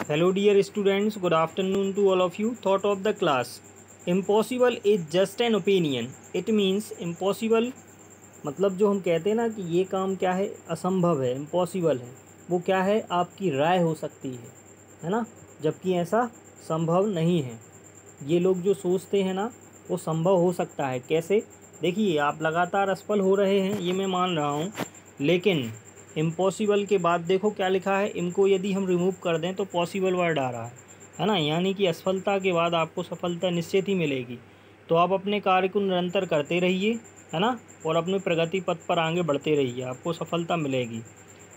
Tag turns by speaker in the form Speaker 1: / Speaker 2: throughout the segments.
Speaker 1: Hello dear students, good afternoon to all of you. Thought of the class. Impossible is just an opinion. It means impossible मतलब जो हम कहते हैं ना कि ये काम क्या है, असंभव है, इम्पॉसिबल है, वो क्या है, आपकी राय हो सकती है ना, जबकि ऐसा संभव नहीं है। ये लोग जो सोचते हैं ना वो संभव हो सकता है। कैसे? देखिए, आप लगातार असफल हो रहे हैं, ये मैं मान रहा हूँ, लेकिन इम्पॉसिबल के बाद देखो क्या लिखा है, इनको यदि हम रिमूव कर दें तो पॉसिबल वर्ड आ रहा है ना, यानी कि असफलता के बाद आपको सफलता निश्चित ही मिलेगी। तो आप अपने कार्य को निरंतर करते रहिए, है ना, और अपने प्रगति पथ पर आगे बढ़ते रहिए, आपको सफलता मिलेगी।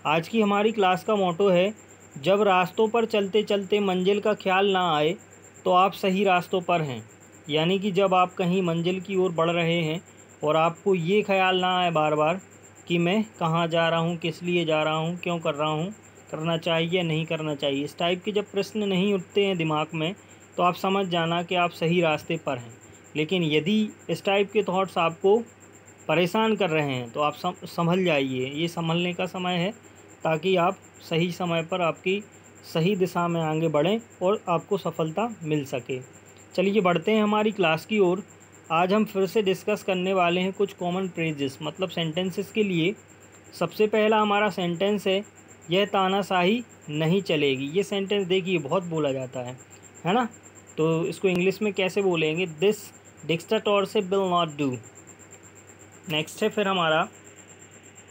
Speaker 1: आज की हमारी क्लास का मोटो है, जब रास्तों पर चलते चलते मंजिल का ख्याल ना आए तो आप सही रास्तों पर हैं। यानी कि जब आप कहीं मंजिल की ओर बढ़ रहे हैं और आपको ये ख्याल ना आए बार बार कि मैं कहाँ जा रहा हूँ, किस लिए जा रहा हूँ, क्यों कर रहा हूँ, करना चाहिए नहीं करना चाहिए, इस टाइप के जब प्रश्न नहीं उठते हैं दिमाग में, तो आप समझ जाना कि आप सही रास्ते पर हैं। लेकिन यदि इस टाइप के थॉट्स आपको परेशान कर रहे हैं तो आप संभल जाइए, ये संभलने का समय है, ताकि आप सही समय पर आपकी सही दिशा में आगे बढ़ें और आपको सफलता मिल सके। चलिए बढ़ते हैं हमारी क्लास की ओर। आज हम फिर से डिस्कस करने वाले हैं कुछ कॉमन फ्रेजेस मतलब सेंटेंसेस के लिए। सबसे पहला हमारा सेंटेंस है, यह तानाशाही नहीं चलेगी। ये सेंटेंस देखिए बहुत बोला जाता है ना, तो इसको इंग्लिश में कैसे बोलेंगे, this dictatorship will not do. Next है फिर हमारा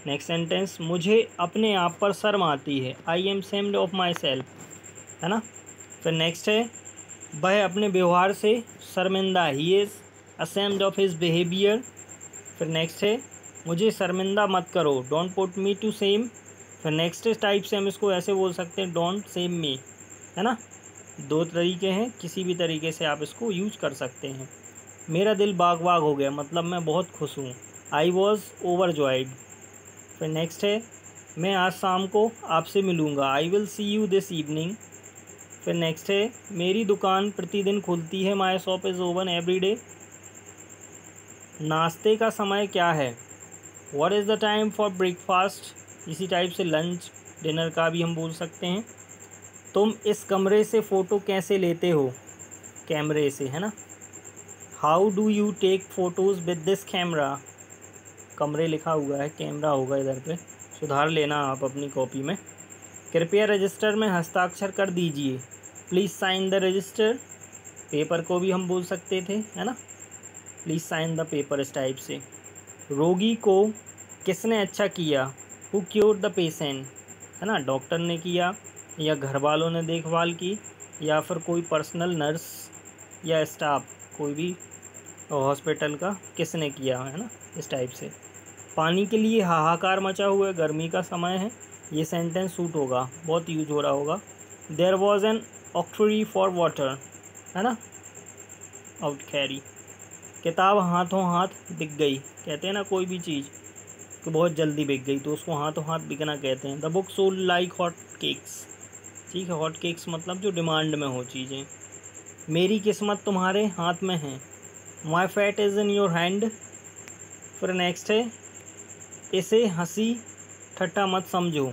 Speaker 1: नेक्स्ट सेंटेंस, मुझे अपने आप पर शर्म आती है, I am ashamed of my self, है ना। फिर नेक्स्ट है, वह अपने व्यवहार से शर्मिंदा, he is ashamed of his behaviour. फिर नेक्स्ट है, मुझे शर्मिंदा मत करो, don't put me to shame. फिर नेक्स्ट टाइप से हम इसको ऐसे बोल सकते हैं, डोंट सेम मी, है ना। दो तरीके हैं, किसी भी तरीके से आप इसको यूज कर सकते हैं। मेरा दिल बाग बाग हो गया मतलब मैं बहुत खुश हूँ, आई वॉज ओवरजॉयड। फिर नेक्स्ट है, मैं आज शाम को आपसे मिलूँगा, I will see you this evening. फिर नेक्स्ट है, मेरी दुकान प्रतिदिन खुलती है, my shop is open every day. नाश्ते का समय क्या है, what is the time for breakfast. इसी टाइप से लंच डिनर का भी हम बोल सकते हैं। तुम इस कमरे से फ़ोटो कैसे लेते हो, कैमरे से, है ना। How do you take photos with this camera, कमरे लिखा हुआ है, कैमरा होगा इधर पे, सुधार लेना आप अपनी कॉपी में। कृपया रजिस्टर में हस्ताक्षर कर दीजिए, please sign the register. Paper को भी हम बोल सकते थे, है ना, प्लीज़ साइन द पेपर, इस टाइप से। रोगी को किसने अच्छा किया, हु क्योर्ड द पेशेंट, है ना, डॉक्टर ने किया या घर वालों ने देखभाल की या फिर कोई पर्सनल नर्स या स्टाफ, कोई भी हॉस्पिटल का किसने किया, है ना, इस टाइप से। पानी के लिए हाहाकार मचा हुआ है, गर्मी का समय है, ये सेंटेंस सूट होगा, बहुत यूज हो रहा होगा। There was an octroi for water, है ना, आउट कैरी। किताब हाथों हाथ बिक गई, कहते हैं ना कोई भी चीज़ कि बहुत जल्दी बिक गई तो उसको हाथों हाथ बिकना कहते हैं। The book sold like hot cakes, ठीक है, हॉट केक्स मतलब जो डिमांड में हो चीज़ें। मेरी किस्मत तुम्हारे हाथ में है, my fat is in your hand. फिर नेक्स्ट है, इसे हंसी ठट्टा मत समझो,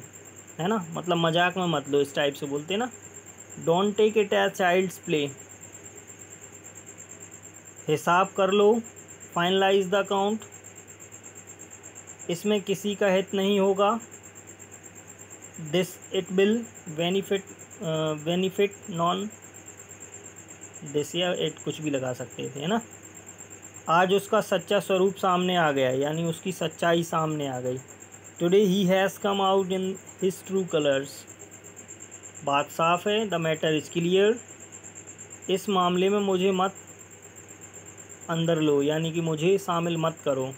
Speaker 1: है ना, मतलब मजाक में मत लो, इस टाइप से बोलते हैं ना। Don't take it as child's play. हिसाब कर लो, फाइनलाइज द अकाउंट, इसमें किसी का हित नहीं होगा। This it will benefit non this, या इट कुछ भी लगा सकते थे, है ना। आज उसका सच्चा स्वरूप सामने आ गया, यानी उसकी सच्चाई सामने आ गई। Today he has come out in his true colours, बात साफ है, द मैटर इज़ क्लियर। इस मामले में मुझे मत अंदर लो, यानी कि मुझे शामिल मत करो।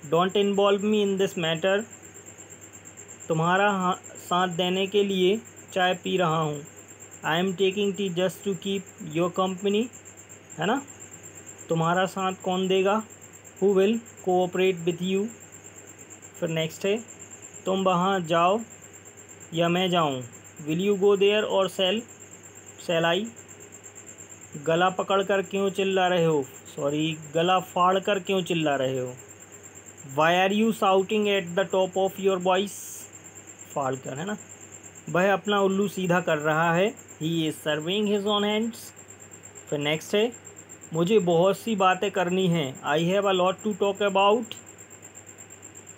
Speaker 1: Don't involve me in this matter, तुम्हारा साथ देने के लिए चाय पी रहा हूँ। I am taking tea just to keep your company, है ना, तुम्हारा साथ कौन देगा, who will cooperate with you. फिर नेक्स्ट है, तुम वहाँ जाओ या मैं जाऊँ, विल यू गो देयर और सेल आई। गला पकड़ कर क्यों चिल्ला रहे हो, गला फाड़ कर क्यों चिल्ला रहे हो। Why are you shouting at the top of your voice, फाड़ कर, है ना। वह अपना उल्लू सीधा कर रहा है। He is serving his own hands. फिर नेक्स्ट है, मुझे बहुत सी बातें करनी हैं। I have a lot to talk about.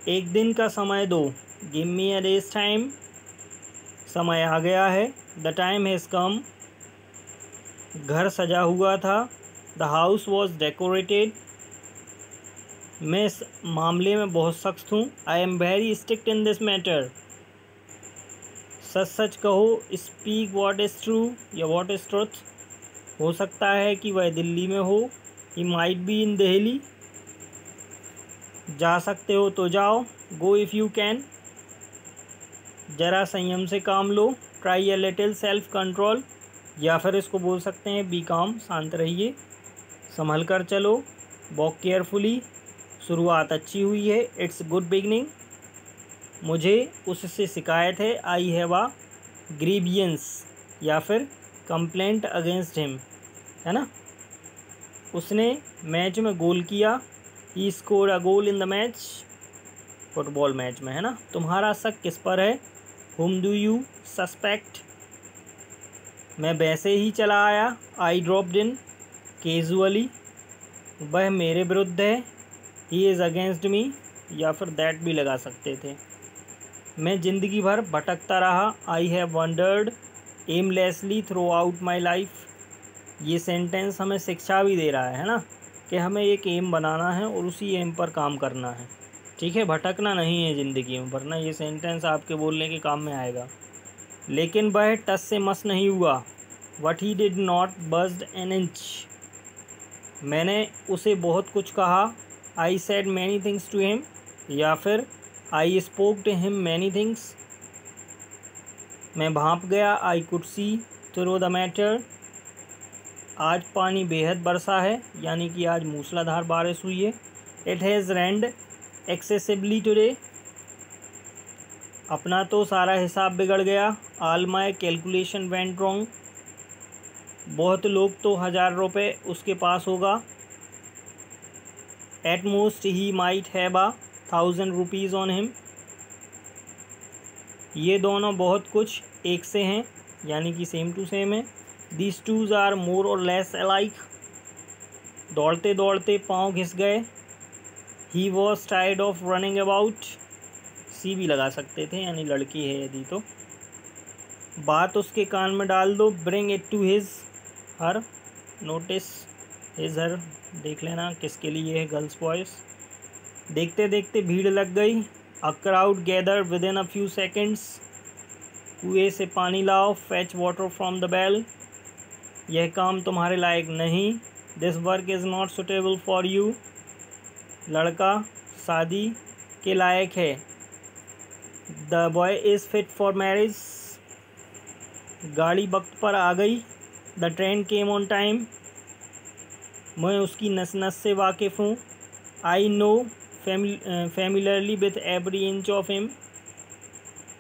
Speaker 1: एक दिन का समय दो। Give me a day's time. समय आ गया है। The time has come. घर सजा हुआ था। The house was decorated. मैं इस मामले में बहुत सख्त हूँ। I am very strict in this matter. सच सच कहो। स्पीक वॉट इज़ ट्रू या वॉट इज़ ट्रुथ। हो सकता है कि वह दिल्ली में हो। He might be in Delhi. जा सकते हो तो जाओ। Go if you can. ज़रा संयम से काम लो। Try a little self control. या फिर इसको बोल सकते हैं बी काम, शांत रहिए, संभल कर चलो। Walk carefully. शुरुआत अच्छी हुई है। It's good beginning. मुझे उससे शिकायत है। आई हैव अ ग्रीवियंस या फिर कंप्लेंट अगेंस्ट हिम, है ना। उसने मैच में गोल किया। He score a goal in the match, football match में, है ना। तुम्हारा शक किस पर है। हुम डू यू सस्पेक्ट। मैं वैसे ही चला आया। I dropped in casually. वह मेरे विरुद्ध है। ही इज़ अगेंस्ट मी, या फिर दैट भी लगा सकते थे। मैं ज़िंदगी भर भटकता रहा। I have wandered aimlessly throughout my life. ये सेंटेंस हमें शिक्षा भी दे रहा है ना, कि हमें एक एम बनाना है और उसी एम पर काम करना है। ठीक है, भटकना नहीं है ज़िंदगी में, वरना ये सेंटेंस आपके बोलने के काम में आएगा। लेकिन वह टस से मस नहीं हुआ। But he did not budged an inch. मैंने उसे बहुत कुछ कहा। I said many things to him, या फिर I spoke to him many things. मैं भांप गया। I could see through the matter. आज पानी बेहद बरसा है, यानी कि आज मूसलाधार बारिश हुई है। It has rained excessively today. अपना तो सारा हिसाब बिगड़ गया। All my calculation went wrong. बहुत लोग तो 1000 रुपये उसके पास होगा। At most he might have a 1000 rupees on him. ये दोनों बहुत कुछ एक से हैं, यानी कि सेम टू सेम है। दीज टूज आर मोर और लेस अलाइक। दौड़ते दौड़ते पाँव घिस गए। He was tired of running about. सी भी लगा सकते थे, यानी लड़की है यदि तो। बात उसके कान में डाल दो। Bring it to his her notice. His her देख लेना किसके लिए है, गर्ल्स बॉयज़। देखते देखते भीड़ लग गई। A crowd gather within a few seconds. कुएँ से पानी लाओ। Fetch water from the well. यह काम तुम्हारे लायक नहीं। This work is not suitable for you. लड़का शादी के लायक है। The boy is fit for marriage. गाड़ी वक्त पर आ गई। The train came on time. मैं उसकी नस नस से वाकिफ़ हूँ। I know familiarly with every inch of him.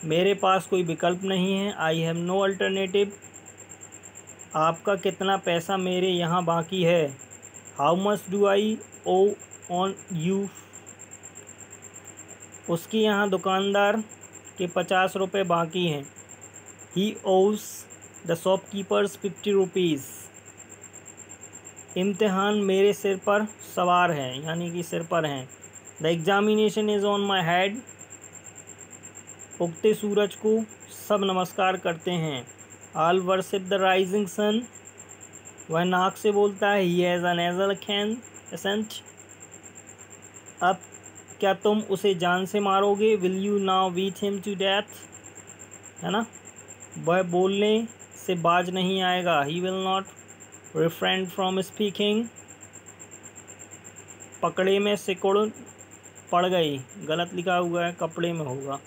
Speaker 1: मेरे पास कोई विकल्प नहीं है। I have no alternative. आपका कितना पैसा मेरे यहाँ बाकी है। How much do I owe on you. उसके यहाँ दुकानदार के 50 रुपये बाकी हैं। He owes the shopkeepers 50 rupees. इम्तिहान मेरे सिर पर सवार है, यानी कि सिर पर हैं। The examination is on my head. उगते सूरज को सब नमस्कार करते हैं। All worship the rising sun. वह नाक से बोलता है। He has a nasal accent. अब क्या तुम उसे जान से मारोगे। Will you now beat him to death, है ना। वह बोलने से बाज नहीं आएगा। He will not refrain from speaking. पकड़े में सिकुड़ पड़ गई। गलत लिखा हुआ है, कपड़े में होगा।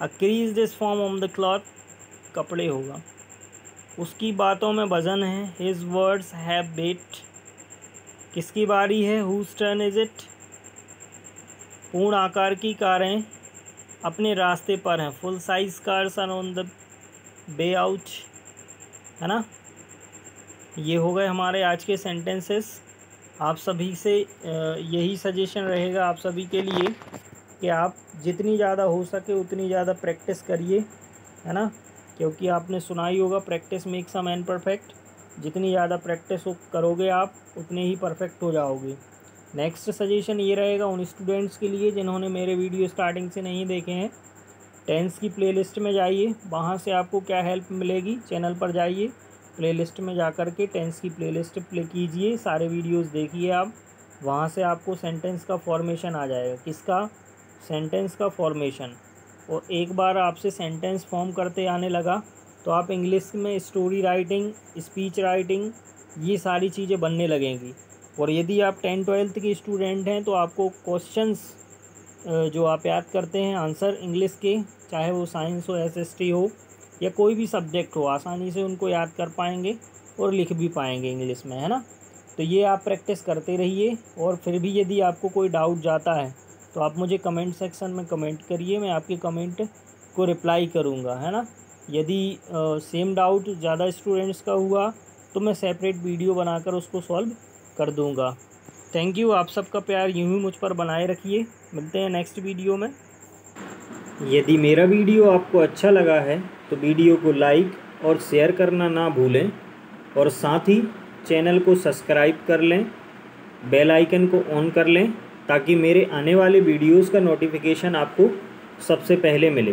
Speaker 1: A crease this form on the cloth. कपड़े होगा। उसकी बातों में वजन है। His words have weight. किसकी बारी है। Whose turn is it. पूर्ण आकार की कारें अपने रास्ते पर हैं। Full size cars are on the way out, है ना। ये हो गए हमारे आज के सेंटेंसेस। आप सभी से यही सजेशन रहेगा आप सभी के लिए कि आप जितनी ज़्यादा हो सके उतनी ज़्यादा प्रैक्टिस करिए, है ना। क्योंकि आपने सुना ही होगा practice makes a man perfect. जितनी ज़्यादा प्रैक्टिस करोगे आप उतने ही परफेक्ट हो जाओगे। नेक्स्ट सजेशन ये रहेगा उन स्टूडेंट्स के लिए जिन्होंने मेरे वीडियो स्टार्टिंग से नहीं देखे हैं, टेंस की प्लेलिस्ट में जाइए। वहाँ से आपको क्या हेल्प मिलेगी, चैनल पर जाइए, प्लेलिस्ट में जा कर के टेंस की प्लेलिस्ट प्ले कीजिए, सारे वीडियोस देखिए आप। वहाँ से आपको सेंटेंस का फॉर्मेशन आ जाएगा। किसका? सेंटेंस का फॉर्मेशन। और एक बार आपसे सेंटेंस फॉर्म करते आने लगा तो आप इंग्लिश में स्टोरी राइटिंग, स्पीच राइटिंग, ये सारी चीज़ें बनने लगेंगी। और यदि आप 10th-12th के स्टूडेंट हैं तो आपको क्वेश्चंस जो आप याद करते हैं आंसर इंग्लिश के, चाहे वो साइंस हो, SST हो या कोई भी सब्जेक्ट हो, आसानी से उनको याद कर पाएंगे और लिख भी पाएंगे इंग्लिश में, है ना। तो ये आप प्रैक्टिस करते रहिए। और फिर भी यदि आपको कोई डाउट जाता है तो आप मुझे कमेंट सेक्शन में कमेंट करिए, मैं आपके कमेंट को रिप्लाई करूँगा, है ना। यदि सेम डाउट ज़्यादा स्टूडेंट्स का हुआ तो मैं सेपरेट वीडियो बनाकर उसको सॉल्व कर दूँगा। Thank you. आप सबका प्यार यूँ ही मुझ पर बनाए रखिए। मिलते हैं नेक्स्ट वीडियो में। यदि मेरा वीडियो आपको अच्छा लगा है तो वीडियो को लाइक और शेयर करना ना भूलें, और साथ ही चैनल को सब्सक्राइब कर लें, बेल आइकन को ऑन कर लें ताकि मेरे आने वाले वीडियोस का नोटिफिकेशन आपको सबसे पहले मिले।